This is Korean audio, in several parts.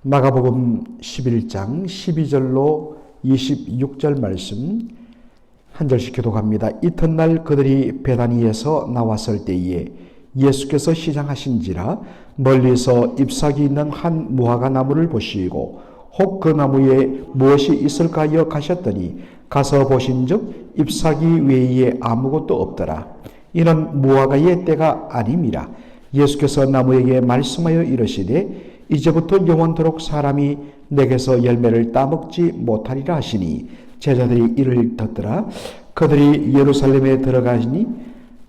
마가복음 11장 12절로 26절 말씀 한 절씩 교독합니다. 이튿날 그들이 베다니에서 나왔을 때에 예수께서 시장하신지라 멀리서 잎사귀 있는 한 무화과 나무를 보시고 혹 그 나무에 무엇이 있을까 하여 가셨더니 가서 보신즉 잎사귀 외에 아무것도 없더라. 이는 무화과의 때가 아님이라. 예수께서 나무에게 말씀하여 이르시되 이제부터 영원토록 사람이 내게서 열매를 따먹지 못하리라 하시니 제자들이 이를 듣더라. 그들이 예루살렘에 들어가시니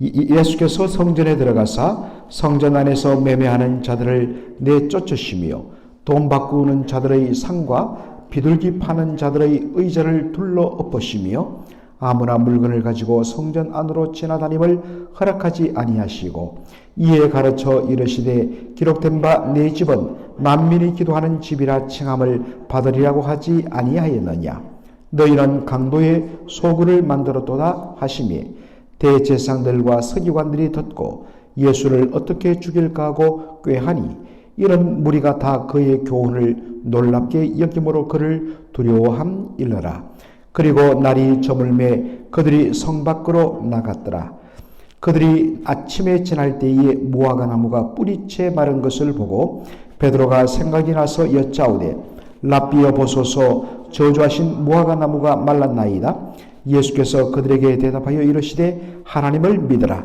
예수께서 성전에 들어가사 성전 안에서 매매하는 자들을 내쫓으시며 돈 바꾸는 자들의 상과 비둘기 파는 자들의 의자를 둘러 엎으시며 아무나 물건을 가지고 성전 안으로 지나다님을 허락하지 아니하시고 이에 가르쳐 이르시되 기록된 바 내 집은 만민이 기도하는 집이라 칭함을 받으리라고 하지 아니하였느냐. 너희는 강도의 소굴을 만들었도다 하시며 대제사장들과 서기관들이 듣고 예수를 어떻게 죽일까 하고 꾀하니 이런 무리가 다 그의 교훈을 놀랍게 여김으로 그를 두려워함일러라. 그리고 날이 저물매 그들이 성 밖으로 나갔더라. 그들이 아침에 지날 때에 무화과 나무가 뿌리채 마른 것을 보고 베드로가 생각이 나서 여짜오되 랍비여 보소서 저주하신 무화과 나무가 말랐나이다. 예수께서 그들에게 대답하여 이르시되 하나님을 믿으라.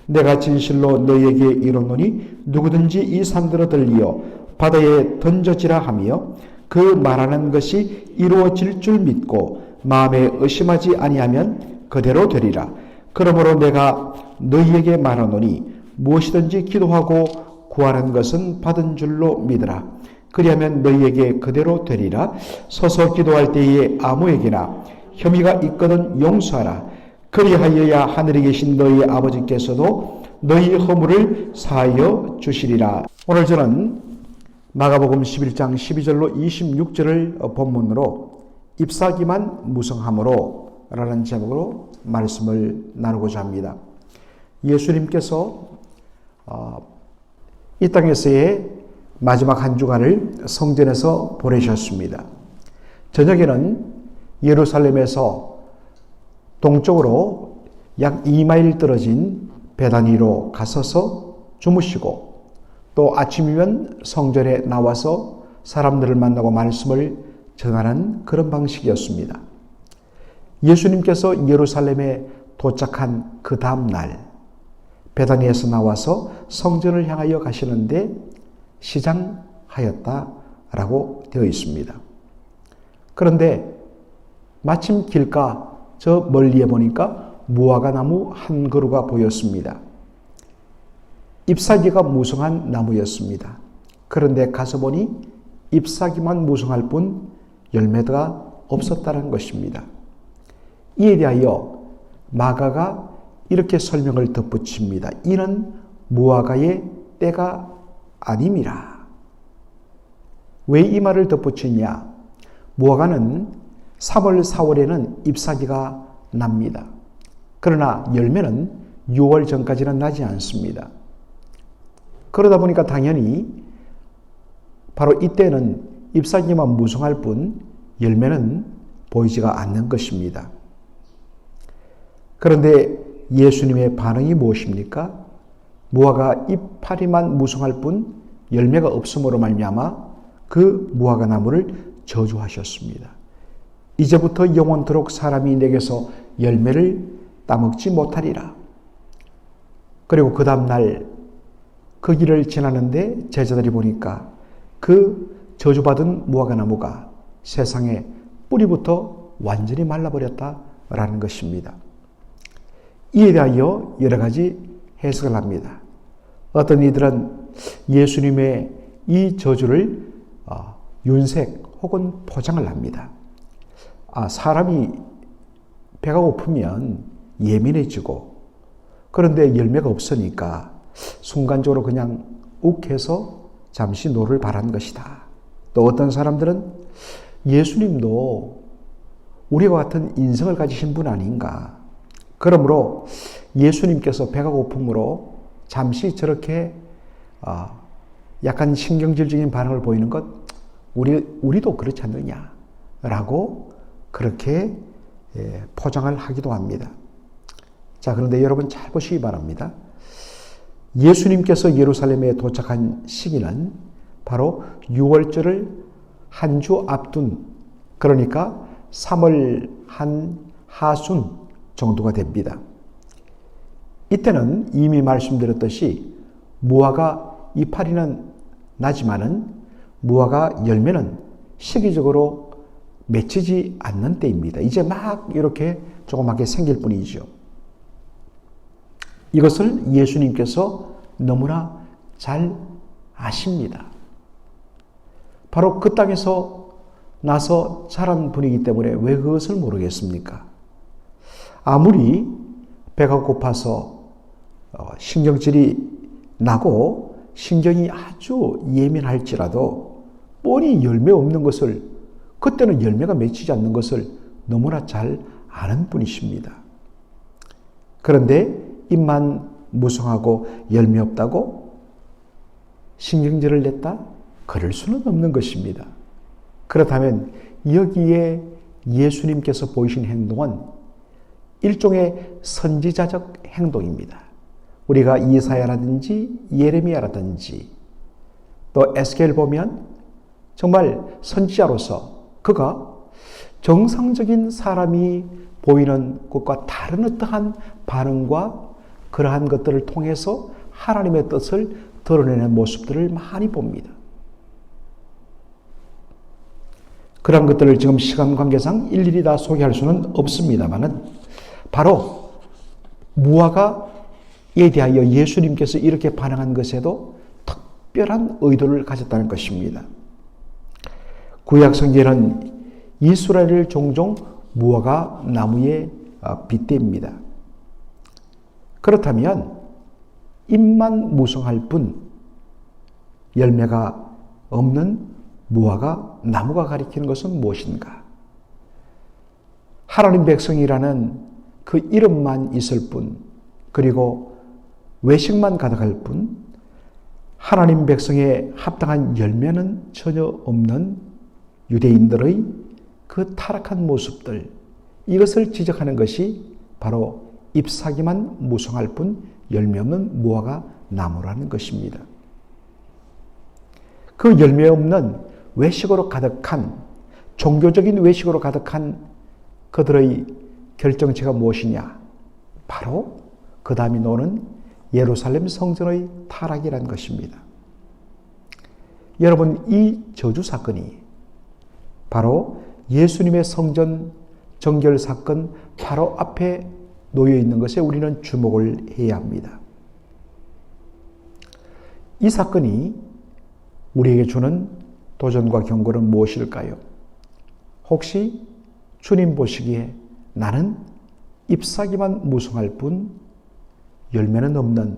내가 진실로 너희에게 이르노니 누구든지 이 산들어 들리어 바다에 던져지라 하며 그 말하는 것이 이루어질 줄 믿고 마음에 의심하지 아니하면 그대로 되리라. 그러므로 내가 너희에게 말하노니 무엇이든지 기도하고 구하는 것은 받은 줄로 믿으라. 그리하면 너희에게 그대로 되리라. 서서 기도할 때에 아무에게나 혐의가 있거든 용서하라. 그리하여야 하늘에 계신 너희 아버지께서도 너희 허물을 사하여 주시리라. 오늘 저는 마가복음 11장 12절로 26절을 본문으로 잎사귀만 무성함으로 라는 제목으로 말씀을 나누고자 합니다. 예수님께서 이 땅에서의 마지막 한 주간을 성전에서 보내셨습니다. 저녁에는 예루살렘에서 동쪽으로 약 2마일 떨어진 베다니로 가서서 주무시고 또 아침이면 성전에 나와서 사람들을 만나고 말씀을 전하는 그런 방식이었습니다. 예수님께서 예루살렘에 도착한 그 다음 날 베다니에서 나와서 성전을 향하여 가시는데 시장하였다라고 되어 있습니다. 그런데 마침 길가 저 멀리에 보니까 무화과 나무 한 그루가 보였습니다. 잎사귀가 무성한 나무였습니다. 그런데 가서 보니 잎사귀만 무성할 뿐 열매가 없었다는 것입니다. 이에 대하여 마가가 이렇게 설명을 덧붙입니다. 이는 무화과의 때가 아님이라. 왜 이 말을 덧붙이냐? 무화과는 3월, 4월에는 잎사귀가 납니다. 그러나 열매는 6월 전까지는 나지 않습니다. 그러다 보니까 당연히 바로 이때는 잎사귀만 무성할 뿐 열매는 보이지가 않는 것입니다. 그런데 예수님의 반응이 무엇입니까? 무화과 이파리만 무성할 뿐 열매가 없음으로 말미암아 그 무화과 나무를 저주하셨습니다. 이제부터 영원토록 사람이 내게서 열매를 따먹지 못하리라. 그리고 그 다음날 그 길을 지나는데 제자들이 보니까 그 저주받은 무화과 나무가 세상에 뿌리부터 완전히 말라버렸다라는 것입니다. 이에 대하여 여러 가지 해석을 합니다. 어떤 이들은 예수님의 이 저주를 윤색 혹은 포장을 합니다. 사람이 배가 고프면 예민해지고 그런데 열매가 없으니까 순간적으로 그냥 욱해서 잠시 노를 바란 것이다. 또 어떤 사람들은 예수님도 우리와 같은 인성을 가지신 분 아닌가. 그러므로 예수님께서 배가 고픔으로 잠시 저렇게 약간 신경질적인 반응을 보이는 것 우리도 그렇지 않느냐라고 그렇게 포장을 하기도 합니다. 자, 그런데 여러분 잘 보시기 바랍니다. 예수님께서 예루살렘에 도착한 시기는 바로 6월절을 한 주 앞둔, 그러니까 3월 한 하순 정도가 됩니다. 이때는 이미 말씀드렸듯이 무화과 이파리는 나지만은 무화과 열매는 시기적으로 맺히지 않는 때입니다. 이제 막 이렇게 조그맣게 생길 뿐이죠. 이것을 예수님께서 너무나 잘 아십니다. 바로 그 땅에서 나서 자란 분이기 때문에 왜 그것을 모르겠습니까? 아무리 배가 고파서 신경질이 나고 신경이 아주 예민할지라도 뻔히 열매 없는 것을, 그때는 열매가 맺히지 않는 것을 너무나 잘 아는 분이십니다. 그런데 잎만 무성하고 열매 없다고 신경질을 냈다? 그럴 수는 없는 것입니다. 그렇다면 여기에 예수님께서 보이신 행동은 일종의 선지자적 행동입니다. 우리가 이사야라든지 예레미야라든지 또 에스겔 보면 정말 선지자로서 그가 정상적인 사람이 보이는 것과 다른 어떠한 반응과 그러한 것들을 통해서 하나님의 뜻을 드러내는 모습들을 많이 봅니다. 그런 것들을 지금 시간 관계상 일일이 다 소개할 수는 없습니다만은 바로 무화과에 대하여 예수님께서 이렇게 반응한 것에도 특별한 의도를 가졌다는 것입니다. 구약 성경에는 이스라엘을 종종 무화과 나무에 빗댑니다. 그렇다면 잎만 무성할 뿐 열매가 없는 무화과 나무가 가리키는 것은 무엇인가? 하나님 백성이라는 그 이름만 있을 뿐, 그리고 외식만 가득할 뿐, 하나님 백성에 합당한 열매는 전혀 없는 유대인들의 그 타락한 모습들, 이것을 지적하는 것이 바로 잎사귀만 무성할 뿐 열매 없는 무화과 나무라는 것입니다. 그 열매 없는 외식으로 가득한, 종교적인 외식으로 가득한 그들의 결정체가 무엇이냐? 바로 그 다음이 나오는 예루살렘 성전의 타락이라는 것입니다. 여러분, 이 저주 사건이 바로 예수님의 성전 정결 사건 바로 앞에 놓여 있는 것에 우리는 주목을 해야 합니다. 이 사건이 우리에게 주는 도전과 경고는 무엇일까요? 혹시 주님 보시기에 나는 잎사귀만 무성할 뿐 열매는 없는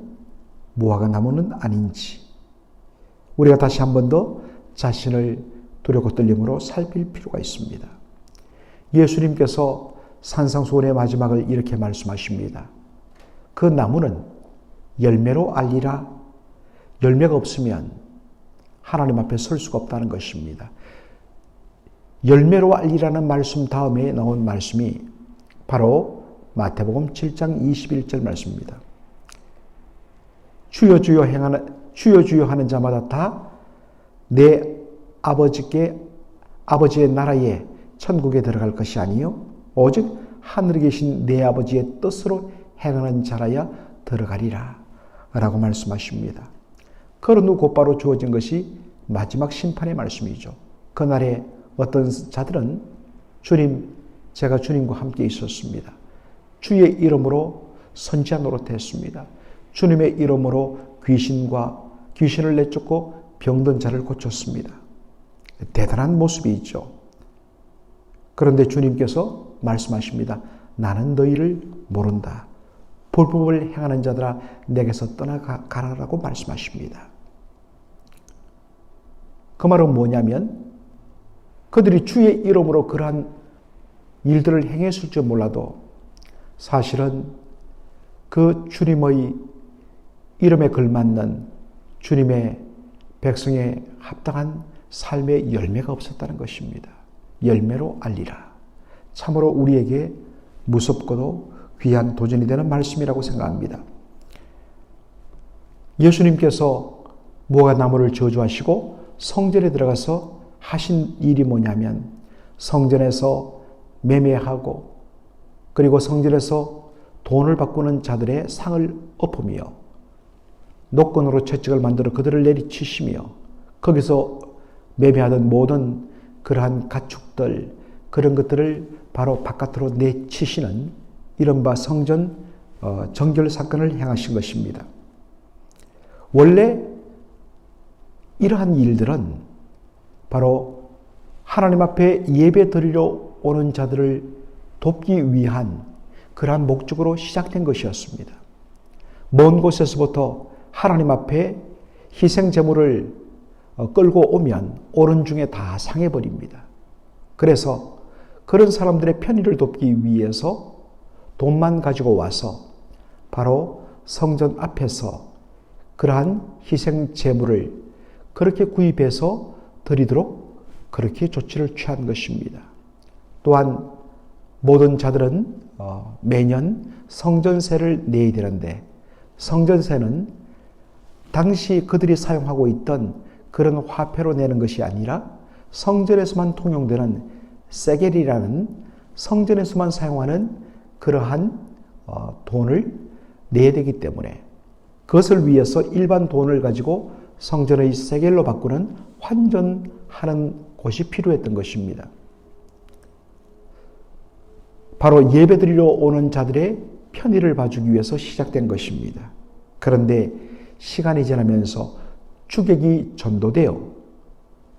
무화과 나무는 아닌지 우리가 다시 한 번 더 자신을 두렵고 떨림으로 살필 필요가 있습니다. 예수님께서 산상수훈의 마지막을 이렇게 말씀하십니다. 그 나무는 열매로 알리라. 열매가 없으면 하나님 앞에 설 수가 없다는 것입니다. 열매로 알리라는 말씀 다음에 나온 말씀이 바로 마태복음 7장 21절 말씀입니다. 주여 주여 하는 자마다 다 내 아버지의 나라에 천국에 들어갈 것이 아니요 오직 하늘에 계신 내 아버지의 뜻으로 행하는 자라야 들어가리라 라고 말씀하십니다. 그런 후 곧바로 주어진 것이 마지막 심판의 말씀이죠. 그날에 어떤 자들은 주님, 제가 주님과 함께 있었습니다. 주의 이름으로 선지자 노릇했습니다. 주님의 이름으로 귀신을 내쫓고 병든 자를 고쳤습니다. 대단한 모습이 있죠. 그런데 주님께서 말씀하십니다. 나는 너희를 모른다. 불법을 행하는 자들아 내게서 떠나가라라고 말씀하십니다. 그 말은 뭐냐면 그들이 주의 이름으로 그러한 일들을 행했을 줄 몰라도 사실은 그 주님의 이름에 걸맞는 주님의 백성에 합당한 삶의 열매가 없었다는 것입니다. 열매로 알리라. 참으로 우리에게 무섭고도 귀한 도전이 되는 말씀이라고 생각합니다. 예수님께서 무화과 나무를 저주하시고 성전에 들어가서 하신 일이 뭐냐면 성전에서 매매하고 그리고 성전에서 돈을 바꾸는 자들의 상을 엎으며 노건으로 채찍을 만들어 그들을 내리치시며 거기서 매매하던 모든 그러한 가축들 그런 것들을 바로 바깥으로 내치시는 이른바 성전 정결 사건을 행하신 것입니다. 원래 이러한 일들은 바로 하나님 앞에 예배 드리러 오는 자들을 돕기 위한 그러한 목적으로 시작된 것이었습니다. 먼 곳에서부터 하나님 앞에 희생 제물을 끌고 오면 오른 중에 다 상해버립니다. 그래서 그런 사람들의 편의를 돕기 위해서 돈만 가지고 와서 바로 성전 앞에서 그러한 희생 제물을 그렇게 구입해서 드리도록 그렇게 조치를 취한 것입니다. 또한 모든 자들은 매년 성전세를 내야 되는데 성전세는 당시 그들이 사용하고 있던 그런 화폐로 내는 것이 아니라 성전에서만 통용되는 세겔이라는 성전에서만 사용하는 그러한 돈을 내야 되기 때문에 그것을 위해서 일반 돈을 가지고 성전의 세겔로 바꾸는 환전하는 곳이 필요했던 것입니다. 바로 예배드리러 오는 자들의 편의를 봐주기 위해서 시작된 것입니다. 그런데 시간이 지나면서 주객이 전도되어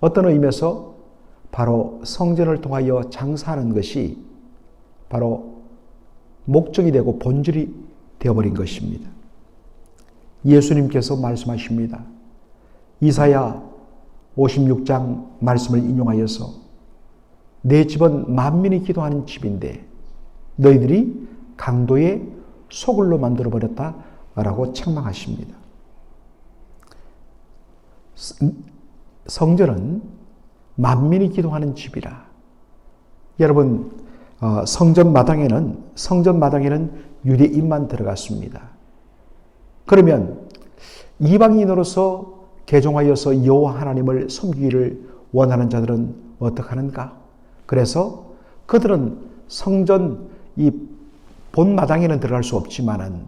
어떤 의미에서 바로 성전을 통하여 장사하는 것이 바로 목적이 되고 본질이 되어버린 것입니다. 예수님께서 말씀하십니다. 이사야 56장 말씀을 인용하여서 내 집은 만민이 기도하는 집인데 너희들이 강도의 소굴로 만들어버렸다라고 책망하십니다. 성전은 만민이 기도하는 집이라. 여러분 성전 마당에는 유대인만 들어갔습니다. 그러면 이방인으로서 개종하여서 여호와 하나님을 섬기기를 원하는 자들은 어떻게 하는가? 그래서 그들은 성전 이 본마당에는 들어갈 수 없지만은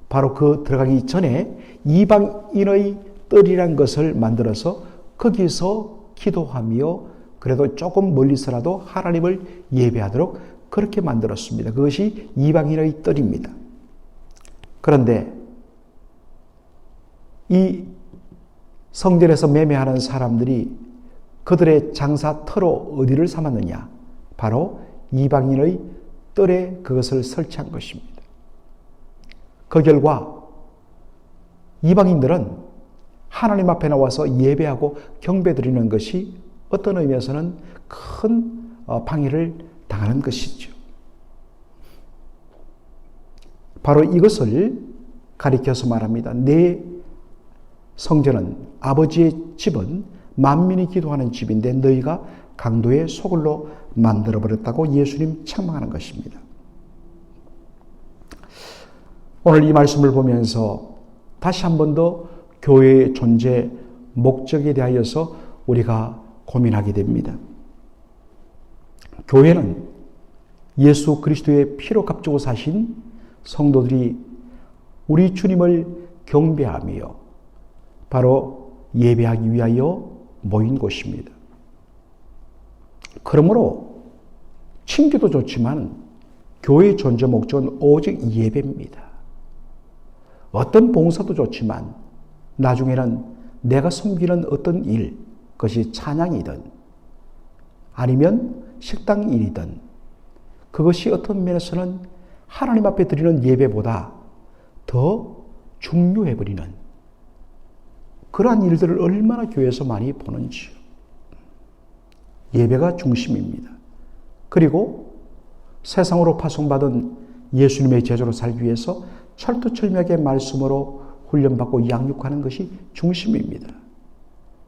바로 그 들어가기 전에 이방인의 뜰이란 것을 만들어서 거기서 기도하며 그래도 조금 멀리서라도 하나님을 예배하도록 그렇게 만들었습니다. 그것이 이방인의 뜰입니다. 그런데 이 성전에서 매매하는 사람들이 그들의 장사 터로 어디를 삼았느냐? 바로 이방인의 뜰에 그것을 설치한 것입니다. 그 결과 이방인들은 하나님 앞에 나와서 예배하고 경배드리는 것이 어떤 의미에서는 큰 방해를 당하는 것이죠. 바로 이것을 가리켜서 말합니다. 내 성전은 아버지의 집은 만민이 기도하는 집인데 너희가 강도의 소굴로 만들어버렸다고 예수님 책망하는 것입니다. 오늘 이 말씀을 보면서 다시 한 번 더 교회의 존재 목적에 대하여서 우리가 고민하게 됩니다. 교회는 예수 그리스도의 피로 값주고 사신 성도들이 우리 주님을 경배하며 바로 예배하기 위하여 모인 곳입니다. 그러므로 친교도 좋지만 교회의 존재 목적은 오직 예배입니다. 어떤 봉사도 좋지만 나중에는 내가 섬기는 어떤 일, 그것이 찬양이든 아니면 식당 일이든 그것이 어떤 면에서는 하나님 앞에 드리는 예배보다 더 중요해버리는 그러한 일들을 얼마나 교회에서 많이 보는지요. 예배가 중심입니다. 그리고 세상으로 파송받은 예수님의 제자로 살기 위해서 철두철미하게 말씀으로 훈련받고 양육하는 것이 중심입니다.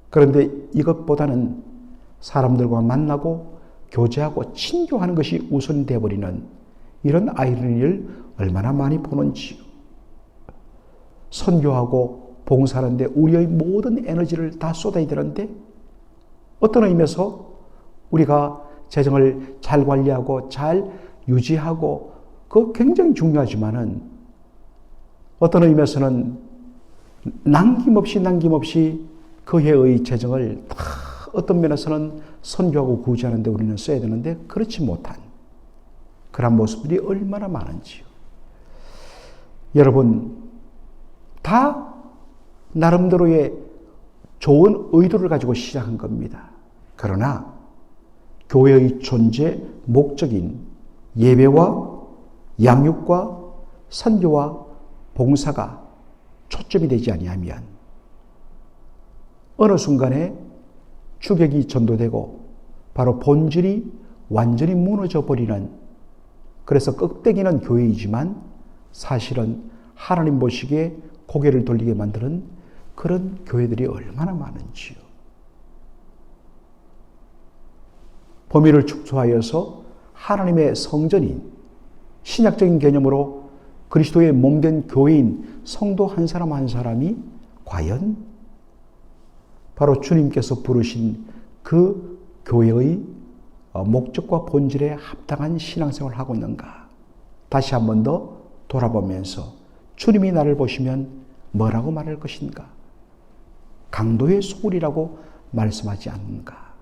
그런데 이것보다는 사람들과 만나고 교제하고 친교하는 것이 우선이 되어버리는 이런 아이러니를 얼마나 많이 보는지요. 선교하고 봉사하는데 우리의 모든 에너지를 다 쏟아야 되는데 어떤 의미에서 우리가 재정을 잘 관리하고 잘 유지하고 그거 굉장히 중요하지만은 어떤 의미에서는 남김없이 그 해의 재정을 다 어떤 면에서는 선교하고 구제하는 데 우리는 써야 되는데 그렇지 못한 그런 모습들이 얼마나 많은지요. 여러분 다 나름대로의 좋은 의도를 가지고 시작한 겁니다. 그러나 교회의 존재 목적인 예배와 양육과 선교와 봉사가 초점이 되지 아니하면 어느 순간에 주객이 전도되고 바로 본질이 완전히 무너져 버리는, 그래서 껍데기는 교회이지만 사실은 하나님 보시기에 고개를 돌리게 만드는 그런 교회들이 얼마나 많은지요. 범위를 축소하여서 하나님의 성전인 신약적인 개념으로 그리스도의 몸된 교회인 성도 한 사람 한 사람이 과연 바로 주님께서 부르신 그 교회의 목적과 본질에 합당한 신앙생활을 하고 있는가? 다시 한 번 더 돌아보면서 주님이 나를 보시면 뭐라고 말할 것인가? 강도의 소굴이라고 말씀하지 않는가?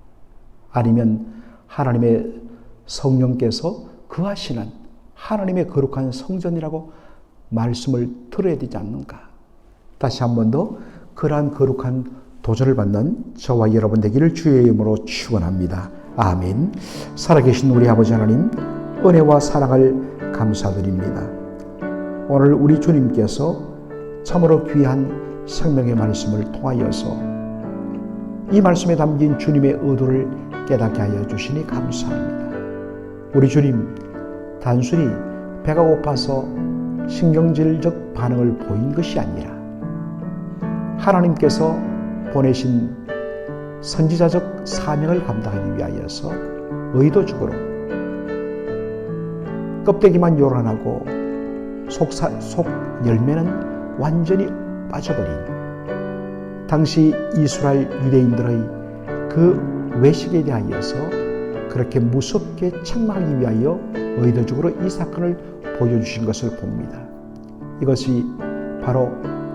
아니면 하나님의 성령께서 거하시는 하나님의 거룩한 성전이라고 말씀을 들어야 되지 않는가? 다시 한 번 더 그러한 거룩한 도전을 받는 저와 여러분 되기를 주의 이름으로 축원합니다. 아멘. 살아계신 우리 아버지 하나님, 은혜와 사랑을 감사드립니다. 오늘 우리 주님께서 참으로 귀한 생명의 말씀을 통하여서 이 말씀에 담긴 주님의 의도를 깨닫게 하여 주시니 감사합니다. 우리 주님, 단순히 배가 고파서 신경질적 반응을 보인 것이 아니라 하나님께서 보내신 선지자적 사명을 감당하기 위하여서 의도적으로 껍데기만 요란하고 속 열매는 완전히 빠져버린 당시 이스라엘 유대인들의 그 외식에 대하여서 그렇게 무섭게 책망하기 위하여 의도적으로 이 사건을 보여주신 것을 봅니다. 이것이 바로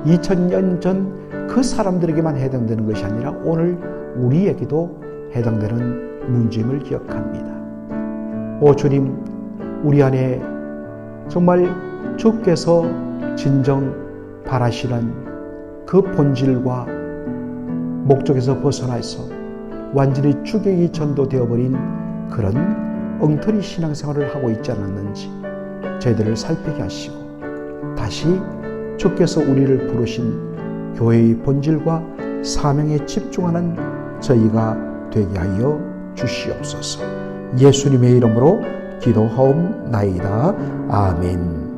2000년 전 그 사람들에게만 해당되는 것이 아니라 오늘 우리에게도 해당되는 문제임을 기억합니다. 오 주님, 우리 안에 정말 주께서 진정 바라시는 그 본질과 목적에서 벗어나서 완전히 주객이 전도되어버린 그런 엉터리 신앙생활을 하고 있지 않았는지 저희들을 살피게 하시고 다시 주께서 우리를 부르신 교회의 본질과 사명에 집중하는 저희가 되게 하여 주시옵소서. 예수님의 이름으로 기도하옵나이다. 아멘.